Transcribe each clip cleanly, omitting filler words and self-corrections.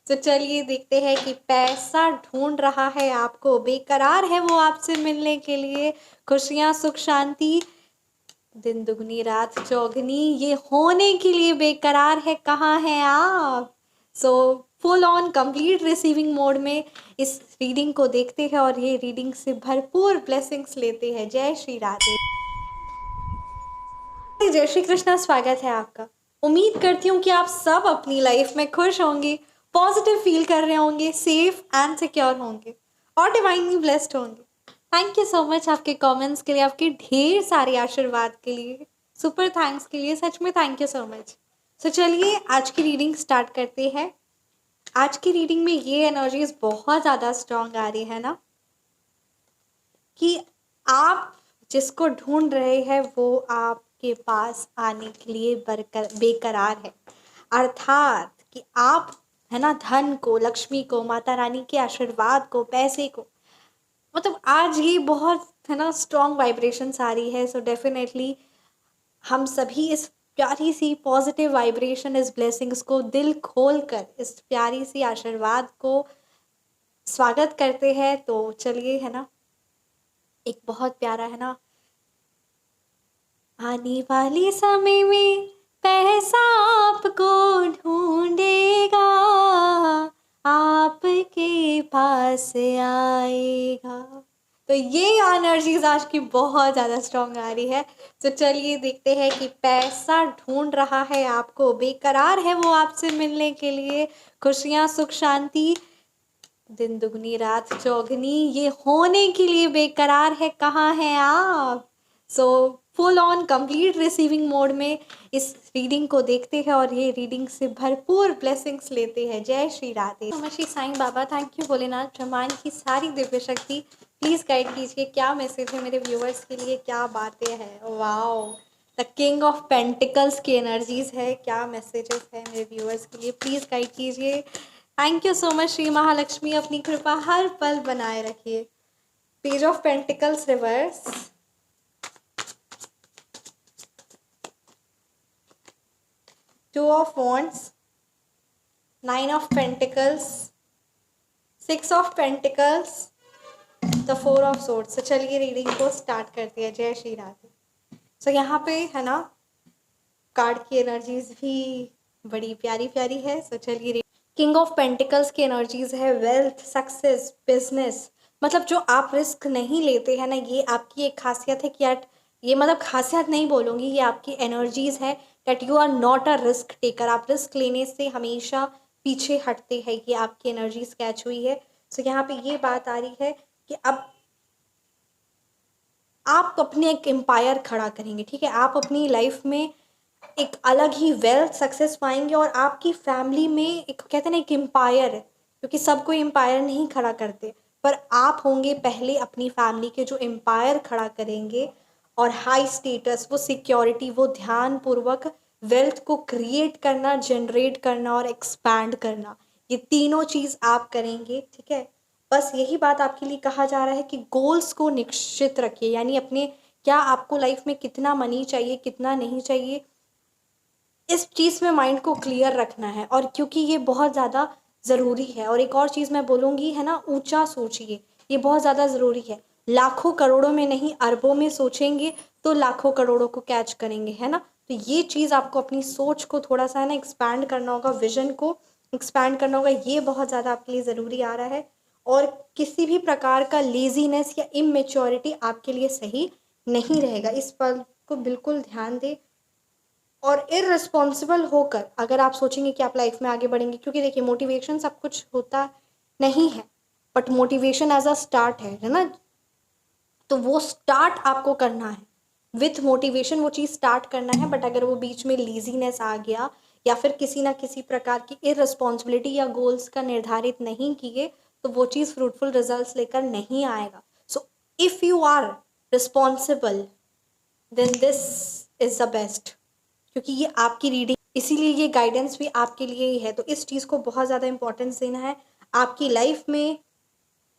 तो चलिए देखते हैं कि पैसा ढूंढ रहा है आपको, बेकरार है वो आपसे मिलने के लिए। खुशियाँ सुख शांति दिन दुगनी रात चौगनी ये होने के लिए बेकरार है, कहाँ हैं आप। So full on complete receiving mode में इस रीडिंग को देखते हैं और ये रीडिंग से भरपूर ब्लेसिंग्स लेते हैं। जय श्री राधे, जय श्री कृष्णा। स्वागत है आपका। उम्मीद करती हूँ कि आप सब अपनी लाइफ में खुश होंगे, पॉजिटिव फील कर रहे होंगे, सेफ एंड सिक्योर होंगे और डिवाइनली ब्लेस्ड होंगे। थैंक यू सो मच आपके कमेंट्स के लिए, आपके ढेर सारे आशीर्वाद के लिए, सुपर थैंक्स के लिए, सच में थैंक यू सो मच। सो चलिए आज की रीडिंग स्टार्ट करते हैं। आज की रीडिंग में ये एनर्जीज बहुत ज़्यादा स्ट्रांग आ रही है ना, कि आप जिसको ढूंढ रहे हैं वो आपके पास आने के लिए बेकरार है। अर्थात कि आप है ना, धन को, लक्ष्मी को, माता रानी के आशीर्वाद को, पैसे को, मतलब आज ये बहुत है ना स्ट्रॉन्ग वाइब्रेशंस आ रही है। सो डेफिनेटली हम सभी इस प्यारी सी पॉजिटिव वाइब्रेशन, इस ब्लेसिंग्स को दिल खोल कर, इस प्यारी सी आशीर्वाद को स्वागत करते हैं। तो चलिए है ना, एक बहुत प्यारा है ना, आने वाले समय में पैसा आपको ढूंढेगा, आपके पास आएगा। तो ये एनर्जीज आज की बहुत ज़्यादा स्ट्रॉन्ग आ रही है। तो चलिए देखते हैं कि पैसा ढूंढ रहा है आपको, बेकरार है वो आपसे मिलने के लिए। खुशियाँ सुख शांति दिन दुगनी रात चौगनी ये होने के लिए बेकरार है, कहाँ हैं आप। So full on complete receiving mode में इस रीडिंग को देखते हैं और ये रीडिंग से भरपूर ब्लेसिंग्स लेते हैं। जय श्री राधे, नमः श्री साईं बाबा। थैंक यू भोलेनाथ, ब्रह्मांड की सारी दिव्य शक्ति प्लीज़ गाइड कीजिए, क्या मैसेज है मेरे व्यूअर्स के लिए, क्या बातें हैं। Wow, the king of pentacles की एनर्जीज है, क्या मैसेजेस है मेरे व्यूअर्स के लिए, प्लीज़ गाइड कीजिए। Thank you so much Shri Mahalakshmi, अपनी कृपा हर पल बनाए रखिए। Page of pentacles reverse, two of wands, nine of pentacles, six of pentacles, the four of swords. तो चलिए रीडिंग को स्टार्ट करते हैं। जय श्री राधे। सो यहाँ पे है ना कार्ड की एनर्जीज भी बड़ी प्यारी प्यारी है। सो चलिए, किंग ऑफ पेंटिकल्स की एनर्जीज है वेल्थ, सक्सेस, बिजनेस। मतलब जो आप रिस्क नहीं लेते हैं ना, ये आपकी एक खासियत है कि यार, ये मतलब खासियत नहीं बोलूँगी, ये आपकी एनर्जीज है that you are not a risk taker. आप रिस्क लेने से हमेशा पीछे हटते हैं, ये आपकी एनर्जीज कैच हुई है। सो यहाँ पे ये बात आ रही है कि अब आप अपने एक एम्पायर खड़ा करेंगे, ठीक है। आप अपनी लाइफ में एक अलग ही वेल्थ सक्सेस पाएंगे और आपकी फैमिली में एक कहते हैं ना एक एम्पायर है, क्योंकि सब कोई एम्पायर नहीं खड़ा करते, पर आप होंगे पहले अपनी फैमिली के जो एम्पायर खड़ा करेंगे। और हाई स्टेटस, वो सिक्योरिटी, वो ध्यान पूर्वक वेल्थ को क्रिएट करना, जनरेट करना और एक्सपैंड करना, ये तीनों चीज़ आप करेंगे, ठीक है। बस यही बात आपके लिए कहा जा रहा है कि गोल्स को निश्चित रखिए, यानी अपने क्या आपको लाइफ में कितना मनी चाहिए, कितना नहीं चाहिए, इस चीज़ में माइंड को क्लियर रखना है। और क्योंकि ये बहुत ज़्यादा ज़रूरी है, और एक और चीज़ मैं बोलूँगी है ना, ऊंचा सोचिए, ये बहुत ज़्यादा ज़रूरी है। लाखों करोड़ों में नहीं, अरबों में सोचेंगे तो लाखों करोड़ों को कैच करेंगे, है ना। तो ये चीज़ आपको अपनी सोच को थोड़ा सा है ना एक्सपैंड करना होगा, विजन को एक्सपैंड करना होगा, ये बहुत ज़्यादा आपके लिए ज़रूरी आ रहा है। और किसी भी प्रकार का लेजीनेस या इमेच्योरिटी आपके लिए सही नहीं रहेगा, इस पर को बिल्कुल ध्यान दें। और इररिस्पॉन्सिबल होकर अगर आप सोचेंगे कि आप लाइफ में आगे बढ़ेंगे, क्योंकि देखिए मोटिवेशन सब कुछ होता नहीं है, but motivation as a start है ना। तो वो स्टार्ट आपको करना है विथ मोटिवेशन, वो चीज़ स्टार्ट करना है। बट अगर वो बीच में लीजीनेस आ गया या फिर किसी ना किसी प्रकार की इररिस्पॉन्सिबिलिटी या गोल्स का निर्धारित नहीं किए, तो वो चीज़ फ्रूटफुल रिजल्ट्स लेकर नहीं आएगा। So if you are responsible then this is the best, क्योंकि ये आपकी रीडिंग, इसीलिए ये गाइडेंस भी आपके लिए ही है। तो इस चीज़ को बहुत ज़्यादा इंपॉर्टेंस देना है। आपकी लाइफ में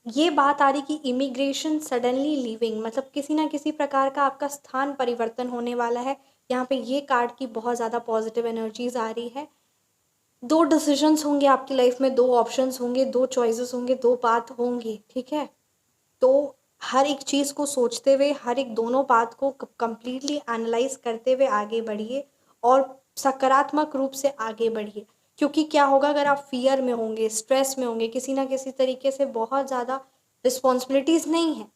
ये बात आ रही कि इमिग्रेशन सडनली लीविंग, मतलब किसी ना किसी प्रकार का आपका स्थान परिवर्तन होने वाला है। यहाँ पे ये कार्ड की बहुत ज़्यादा पॉजिटिव एनर्जीज आ रही है। 2 डिसीजंस होंगे आपकी लाइफ में, 2 ऑप्शंस होंगे, 2 चॉइसेस होंगे, 2 पाथ होंगे, ठीक है? तो हर एक चीज़ को सोचते हुए, हर एक दोनों पाथ को कंप्लीटली एनालाइज करते हुए आगे बढ़िए और सकारात्मक रूप से आगे बढ़िए। क्योंकि क्या होगा अगर आप फ़ियर में होंगे, स्ट्रेस में होंगे, किसी ना किसी तरीके से बहुत ज़्यादा रिस्पॉन्सिबिलिटीज़ नहीं है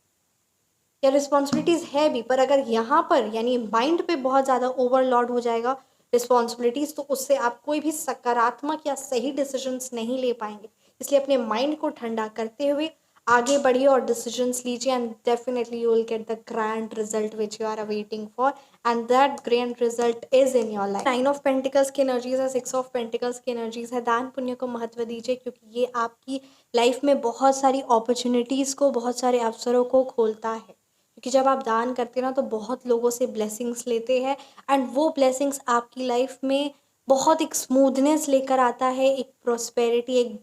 या रिस्पॉन्सिबिलिटीज़ है भी, पर अगर यहाँ पर यानी माइंड पे बहुत ज़्यादा ओवरलोड हो जाएगा रिस्पॉन्सिबिलिटीज़, तो उससे आप कोई भी सकारात्मक या सही डिसीजंस नहीं ले पाएंगे। इसलिए अपने माइंड को ठंडा करते हुए आगे बढ़िए और डिसीजंस लीजिए, and definitely you will get the grand result which you are awaiting for, and that grand result is in your life. 9 of pentacles की एनर्जीज है, 6 ऑफ पेंटिकल्स की एनर्जीज है। दान पुण्य को महत्व दीजिए, क्योंकि ये आपकी लाइफ में बहुत सारी अपॉर्चुनिटीज़ को, बहुत सारे अवसरों को खोलता है। क्योंकि जब आप दान करते हैं ना, तो बहुत लोगों से ब्लेसिंग्स लेते हैं, एंड वो ब्लेसिंग्स आपकी लाइफ में बहुत एक स्मूथनेस लेकर आता है, एक प्रॉस्पेरिटी, एक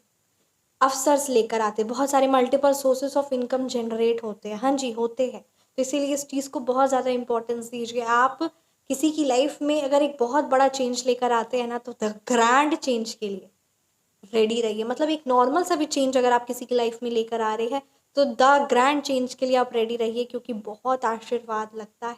अवसर्स लेकर आते हैं, बहुत सारे multiple sources of income generate होते हैं। हाँ जी, होते हैं। तो इसीलिए इस चीज़ को बहुत ज़्यादा इंपॉर्टेंस दीजिए। आप किसी की लाइफ में अगर एक बहुत बड़ा चेंज लेकर आते हैं ना, तो द ग्रैंड चेंज के लिए रेडी रहिए। मतलब एक नॉर्मल सा भी चेंज अगर आप किसी की लाइफ में लेकर आ रहे हैं, तो द ग्रैंड चेंज के लिए आप रेडी रहिए, क्योंकि बहुत आशीर्वाद लगता है।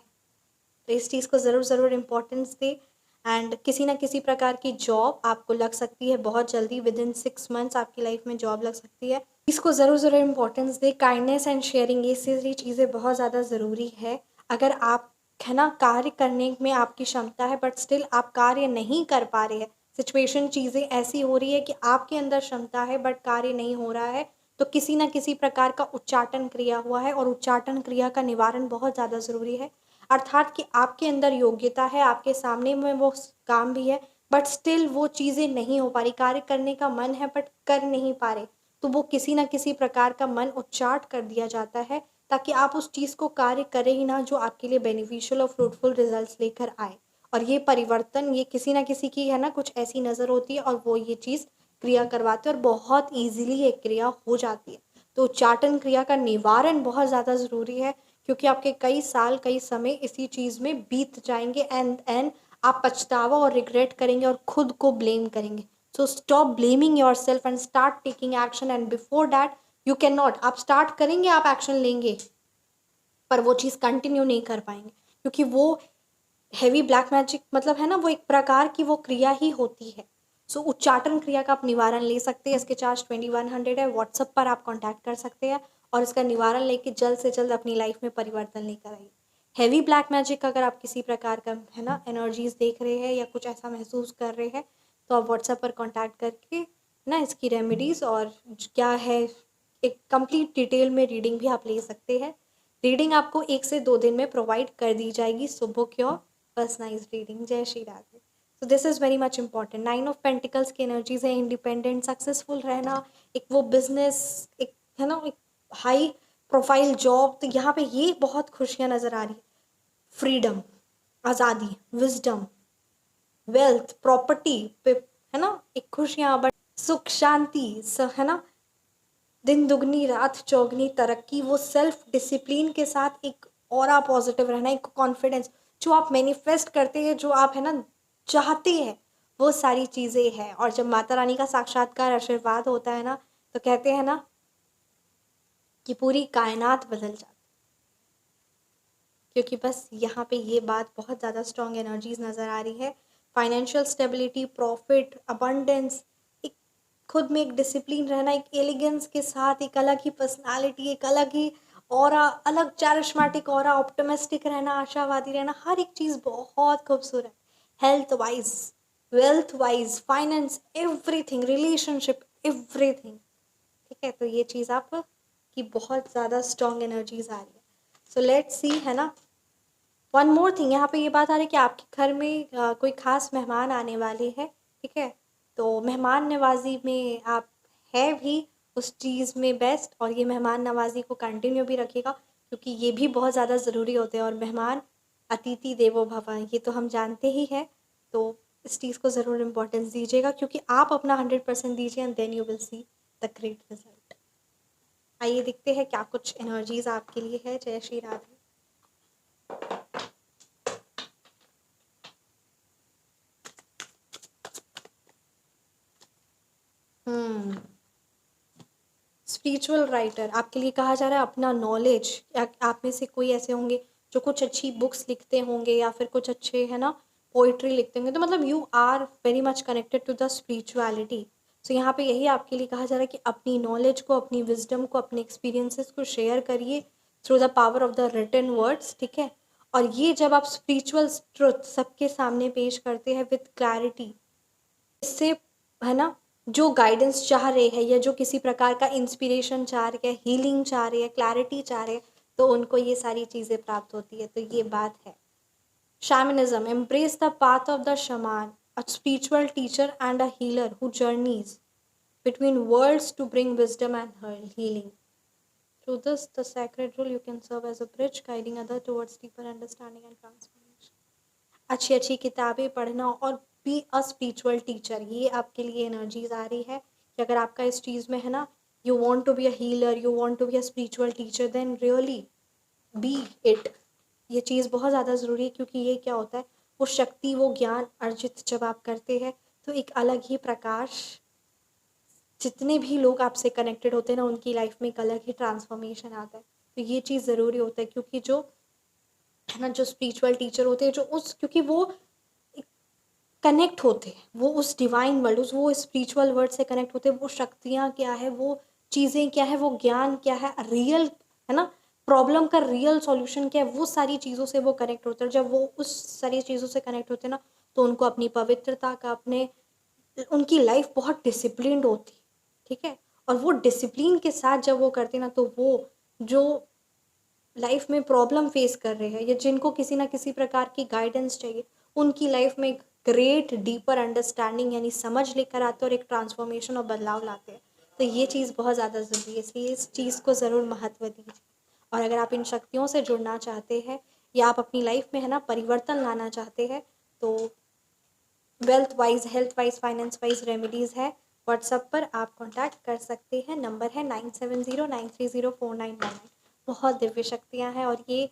तो इस चीज़ को ज़रूर ज़रूर इम्पोर्टेंस दे, एंड किसी ना किसी प्रकार की जॉब आपको लग सकती है बहुत जल्दी, विद इन 6 मंथ्स आपकी लाइफ में जॉब लग सकती है। इसको ज़रूर ज़रूर importance they. Kindness and sharing, ये सारी चीज़ें बहुत ज़्यादा ज़रूरी है। अगर आप है ना कार्य करने में आपकी क्षमता है, बट स्टिल आप कार्य नहीं कर पा रहे हैं, सिचुएशन चीज़ें ऐसी हो रही है कि आपके अंदर क्षमता है बट कार्य नहीं हो रहा है, तो किसी ना किसी प्रकार का उच्चाटन क्रिया हुआ है, और उच्चाटन क्रिया का निवारण बहुत ज़्यादा ज़रूरी है। अर्थात कि आपके अंदर योग्यता है, आपके सामने में वो काम भी है, बट स्टिल वो चीज़ें नहीं हो पा रही, कार्य करने का मन है बट कर नहीं पा रहे, तो वो किसी ना किसी प्रकार का मन उच्चाट कर दिया जाता है, ताकि आप उस चीज़ को कार्य करें ही ना, जो आपके लिए बेनिफिशियल और फ्रूटफुल रिजल्ट्स लेकर आए। और ये परिवर्तन, ये किसी ना किसी की है ना कुछ ऐसी नज़र होती है, और वो ये चीज़ क्रिया करवाते हैं, और बहुत ईजिली ये क्रिया हो जाती है। तो उच्चाटन क्रिया का निवारण बहुत ज़्यादा ज़रूरी है, क्योंकि आपके कई साल, कई समय इसी चीज़ में बीत जाएंगे, एंड आप पछतावा और रिग्रेट करेंगे और खुद को ब्लेम करेंगे। So stop blaming your self and start taking action, and before that you can not, आप स्टार्ट करेंगे, आप एक्शन लेंगे, पर वो चीज़ कंटिन्यू नहीं कर पाएंगे, क्योंकि वो हेवी ब्लैक मैजिक मतलब है ना, वो एक प्रकार की वो क्रिया ही होती है। सो उच्चाटन क्रिया का आप निवारण ले सकते हैं। इसके चार्ज 2100 है। व्हाट्सअप पर आप कांटेक्ट कर सकते हैं, और इसका निवारण लेके जल्द से जल्द अपनी लाइफ में परिवर्तन लेकर आइए। हेवी ब्लैक मैजिक अगर आप किसी प्रकार का है ना एनर्जीज देख रहे हैं या कुछ ऐसा महसूस कर रहे हैं, तो आप व्हाट्सएप पर कांटेक्ट करके ना इसकी रेमेडीज़ और क्या है, एक कंप्लीट डिटेल में रीडिंग भी आप ले सकते हैं। रीडिंग आपको 1 से 2 दिन में प्रोवाइड कर दी जाएगी। सुबह क्यों पर्सनलाइज रीडिंग। जय श्री राधे। तो this is very much important. 9 of pentacles की एनर्जीज है, इंडिपेंडेंट, सक्सेसफुल रहना, एक वो बिजनेस, एक है ना एक हाई प्रोफाइल जॉब, तो यहाँ पे ये बहुत खुशियाँ नज़र आ रही है। फ्रीडम, आज़ादी, विजडम, वेल्थ, प्रॉपर्टी पे है ना एक खुशियाँ, बट सुख शांति है ना, दिन दुगनी रात चौगनी तरक्की, वो सेल्फ डिसिप्लिन के साथ एक ऑरा पॉजिटिव रहना, एक कॉन्फिडेंस, जो आप मैनिफेस्ट करते हैं, जो आप है ना चाहते हैं, वो सारी चीज़ें हैं। और जब माता रानी का साक्षात्कार आशीर्वाद होता है ना, तो कहते हैं ना कि पूरी कायनात बदल जाती है। क्योंकि बस यहाँ पे ये बात बहुत ज़्यादा स्ट्रॉन्ग एनर्जीज नज़र आ रही है। फाइनेंशियल स्टेबिलिटी, प्रॉफिट, अबंडेंस, एक खुद में एक डिसिप्लिन रहना, एक एलिगेंस के साथ एक अलग ही पर्सनालिटी, एक अलग ही ऑरा, अलग चारिस्माटिक ऑरा, ऑप्टिमिस्टिक रहना, आशावादी रहना, हर एक चीज़ बहुत खूबसूरत। Health wise, wealth wise, finance, everything, relationship, everything, ठीक है। तो ये चीज़ आप की बहुत ज़्यादा स्ट्रॉन्ग एनर्जीज आ रही है। सो लेट्स सी है ना। वन मोर थिंग, यहाँ पे ये बात आ रही है कि आपके घर में कोई खास मेहमान आने वाले हैं, ठीक है। तो मेहमान नवाजी में आप है भी उस चीज़ में बेस्ट, और ये मेहमान नवाजी को कंटिन्यू भी रखिएगा, क्योंकि ये भी बहुत ज़्यादा ज़रूरी होते हैं। और मेहमान अतिथि देवो भव, ये तो हम जानते ही हैं। तो इस चीज़ को ज़रूर इम्पोर्टेंस दीजिएगा, क्योंकि आप अपना 100% दीजिए, and then you will see the great result. आइए देखते हैं क्या कुछ एनर्जीज आपके लिए है। जय श्री राधे। स्पिरिचुअल राइटर, आपके लिए कहा जा रहा है अपना नॉलेज, आप में से कोई ऐसे होंगे जो कुछ अच्छी बुक्स लिखते होंगे या फिर कुछ अच्छे है ना पोइट्री लिखते होंगे, तो मतलब you are very much connected to the spirituality. So यहाँ पे यही आपके लिए कहा जा रहा है कि अपनी नॉलेज को, अपनी विजडम को, अपने एक्सपीरियंसेस को शेयर करिए through the power of the written words, ठीक है। और ये जब आप स्पिरिचुअल ट्रुथ सबके सामने पेश करते हैं विद क्लैरिटी, इससे है ना जो गाइडेंस चाह रहे हैं या जो किसी प्रकार का इंस्पिरेशन चाह रहे हैं, हीलिंग चाह रहे हैं, क्लैरिटी चाह रहे हैं, तो उनको ये सारी चीज़ें प्राप्त होती है। तो ये बात है। Shamanism embrace the path of the shaman, a spiritual teacher and a healer who journeys between worlds to bring wisdom and healing. Through this, the sacred rule you can serve as a bridge, guiding others towards deeper understanding and transformation. अच्छी अच्छी किताबें पढ़ना और B a spiritual teacher, ये आपके लिए energies आ रही है कि अगर आपका इस चीज़ में है ना, you want to be a healer, you want to be a spiritual teacher, then really be it. ये चीज़ बहुत ज़्यादा ज़रूरी है, क्योंकि ये क्या होता है, वो शक्ति, वो ज्ञान अर्जित जब आप करते हैं तो एक अलग ही प्रकाश, जितने भी लोग आपसे कनेक्टेड होते हैं ना उनकी लाइफ में एक अलग ही ट्रांसफॉर्मेशन आता है। तो ये चीज़ ज़रूरी होता है, क्योंकि जो है ना, जो स्पिरिचुअल टीचर होते हैं, जो उस, क्योंकि वो कनेक्ट होते हैं, वो उस डिवाइन वर्ल्ड, उस वो स्पिरिचुअल वर्ल्ड से कनेक्ट होते हैं। वो शक्तियाँ क्या है, वो चीज़ें क्या है, वो ज्ञान क्या है, रियल है ना, प्रॉब्लम का रियल सॉल्यूशन क्या है, वो सारी चीज़ों से वो कनेक्ट होते हैं। जब वो उस सारी चीज़ों से कनेक्ट होते हैं ना, तो उनको अपनी पवित्रता का, अपने, उनकी लाइफ बहुत डिसिप्लिन्ड होती, ठीक है। और वो डिसिप्लिन के साथ जब वो करते ना, तो वो जो लाइफ में प्रॉब्लम फेस कर रहे हैं या जिनको किसी ना किसी प्रकार की गाइडेंस चाहिए, उनकी लाइफ में एक ग्रेट डीपर अंडरस्टैंडिंग यानी समझ लेकर आते हैं और एक ट्रांसफॉर्मेशन और बदलाव लाते हैं। तो ये चीज़ बहुत ज़्यादा ज़रूरी है, इसलिए इस चीज़ को ज़रूर महत्व दीजिए। और अगर आप इन शक्तियों से जुड़ना चाहते हैं या आप अपनी लाइफ में है ना परिवर्तन लाना चाहते हैं, तो wealth wise, health wise, finance wise remedies है, व्हाट्सएप पर आप कांटेक्ट कर सकते हैं। नंबर है 9709304919। बहुत दिव्य शक्तियाँ हैं और ये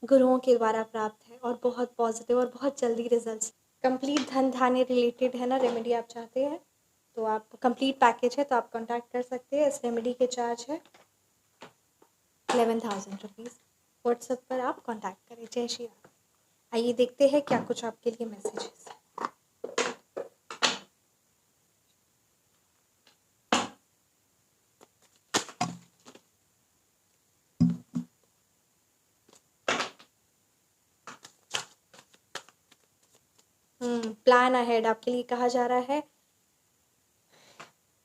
गुरुओं के द्वारा प्राप्त है और बहुत पॉजिटिव और बहुत जल्दी रिजल्ट्स। कंप्लीट धन धान्य रिलेटेड है ना रेमेडी आप चाहते हैं, तो आप कंप्लीट पैकेज है तो आप कांटेक्ट कर सकते हैं। इस रेमेडी के चार्ज है 11,000 रुपीज़। व्हाट्सएप पर आप कांटेक्ट करें। जय श्री राम। आइए देखते हैं क्या कुछ आपके लिए मैसेजेस है। प्लान अहेड आपके लिए कहा जा रहा है।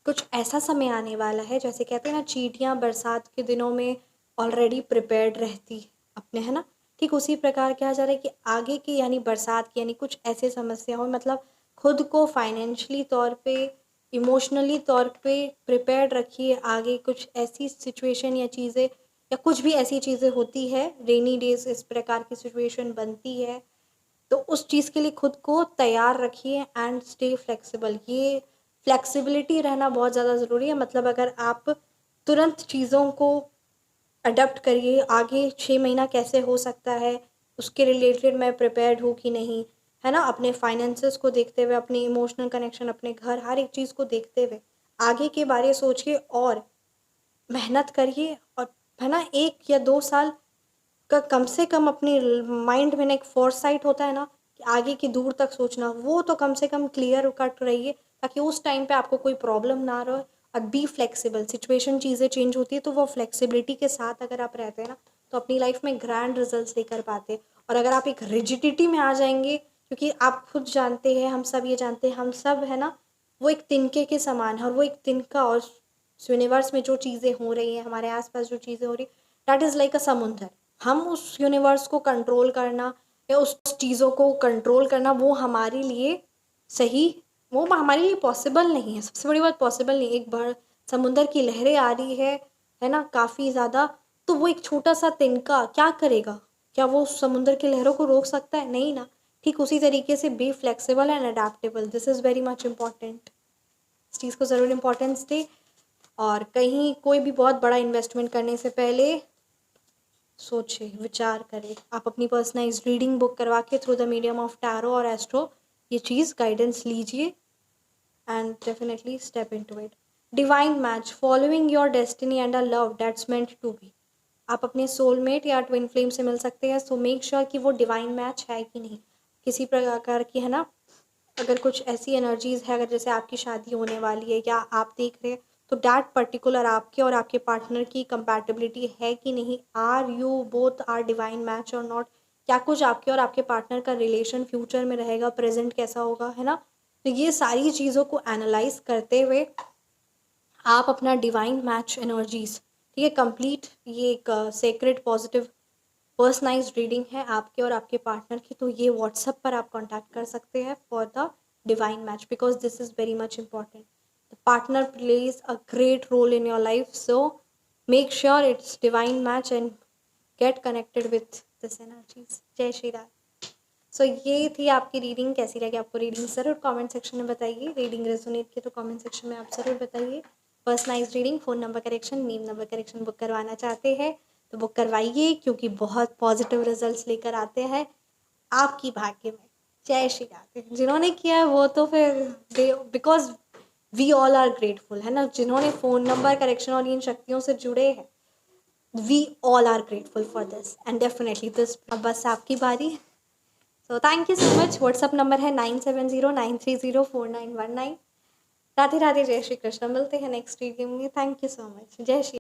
कुछ ऐसा समय आने वाला है, जैसे कहते हैं ना चींटियाँ बरसात के दिनों में ऑलरेडी प्रिपेयर्ड रहती अपने, है ना, ठीक उसी प्रकार कहा जा रहा है कि आगे की यानी बरसात की यानी कुछ ऐसे समस्या हो, मतलब खुद को फाइनेंशियली तौर पे, इमोशनली तौर पे प्रिपेयर्ड रखिए। आगे कुछ ऐसी सिचुएशन या चीज़ें या कुछ भी ऐसी चीज़ें होती है, रेनी डेज इस प्रकार की सिचुएशन बनती है, तो उस चीज़ के लिए खुद को तैयार रखिए एंड स्टे फ्लेक्सिबल। ये फ्लेक्सिबिलिटी रहना बहुत ज़्यादा ज़रूरी है। मतलब अगर आप तुरंत चीज़ों को अडॉप्ट करिए, आगे 6 महीना कैसे हो सकता है उसके रिलेटेड मैं प्रिपेयर्ड हूँ कि नहीं, है ना, अपने फाइनेंसेस को देखते हुए, अपने इमोशनल कनेक्शन, अपने घर, हर एक चीज़ को देखते हुए आगे के बारे सोचिए और मेहनत करिए। और है ना 1 या 2 साल का कम से कम अपने माइंड में ना एक फोरसाइट होता है ना कि आगे की दूर तक सोचना, वो तो कम से कम क्लियर कट रहिए, ताकि उस टाइम पे आपको कोई प्रॉब्लम ना रहे। और बी फ्लेक्सिबल, सिचुएशन चीज़ें चेंज होती है तो वो फ्लेक्सिबिलिटी के साथ अगर आप रहते हैं ना, तो अपनी लाइफ में ग्रैंड रिजल्ट्स लेकर पाते हैं। और अगर आप एक रिजिडिटी में आ जाएंगे, क्योंकि आप खुद जानते हैं, हम सब ये जानते हैं, हम सब है ना वो एक तिनके के समान है, और वो एक तिनका, और यूनिवर्स में जो चीज़ें हो रही हैं, हमारे आसपास जो चीज़ें हो रही, दैट इज़ लाइक अ समुंदर। हम उस यूनिवर्स को कंट्रोल करना या उस चीज़ों को कंट्रोल करना, वो हमारे लिए सही, वो हमारे लिए पॉसिबल नहीं है। सबसे बड़ी बात पॉसिबल नहीं। एक बार समुंदर की लहरें आ रही है ना काफ़ी ज़्यादा, तो वो एक छोटा सा तिनका क्या करेगा? क्या वो समुंदर की लहरों को रोक सकता है? नहीं ना। ठीक उसी तरीके से be flexible and adaptable, this is very much important. इस चीज़ को ज़रूर इम्पोर्टेंस दे। और कहीं कोई भी बहुत बड़ा इन्वेस्टमेंट करने से पहले सोचे, विचार करें। आप अपनी पर्सनलाइज्ड रीडिंग बुक करवा के through the medium of tarot और एस्ट्रो ये चीज़ गाइडेंस लीजिए and definitely step into it. Divine match, following your destiny and a love that's meant to be. आप अपने सोलमेट या ट्विन फ्लेम से मिल सकते हैं, सो मेक श्योर कि वो डिवाइन मैच है कि नहीं, किसी प्रकार की, है ना। अगर कुछ ऐसी एनर्जीज है, अगर जैसे आपकी शादी होने वाली है या आप देख रहे हैं, तो डैट पर्टिकुलर आपके और आपके पार्टनर की कंपैटिबिलिटी है कि नहीं, are you both are divine match और नॉट, क्या कुछ आपके और आपके पार्टनर का रिलेशन फ्यूचर में रहेगा, प्रेजेंट कैसा होगा, है ना। तो ये सारी चीज़ों को एनालाइज करते हुए आप अपना डिवाइन मैच एनर्जीज, ठीक है, कंप्लीट, ये एक सेक्रेट पॉजिटिव पर्सनलाइज्ड रीडिंग है आपके और आपके पार्टनर की, तो ये व्हाट्सएप पर आप कांटेक्ट कर सकते हैं for the divine match, because this is very much important. The partner plays a great role in your life, so make sure it's divine match and get connected with this energies. Jai Shri Ram. सो ये थी आपकी reading, कैसी लगी आपको reading ज़रूर comment section में बताइए। Reading resonate की तो कमेंट सेक्शन में आप ज़रूर बताइए। Personalised reading, phone number correction, name number correction book करवाना चाहते हैं तो बुक करवाइए, क्योंकि बहुत पॉजिटिव रिजल्ट्स लेकर आते हैं आपकी भाग्य में। जय श्री राधे। जिन्होंने किया है वो तो फिर because we all are grateful, है ना, जिन्होंने फ़ोन नंबर करेक्शन और इन शक्तियों से जुड़े हैं, we all are grateful for this and definitely this. अब बस आपकी बारी। So thank you so much. WhatsApp number है 9709304919। राधे राधे, जय श्री कृष्ण। मिलते हैं नेक्स्ट वीडियो में। Thank you so much. Jai Shri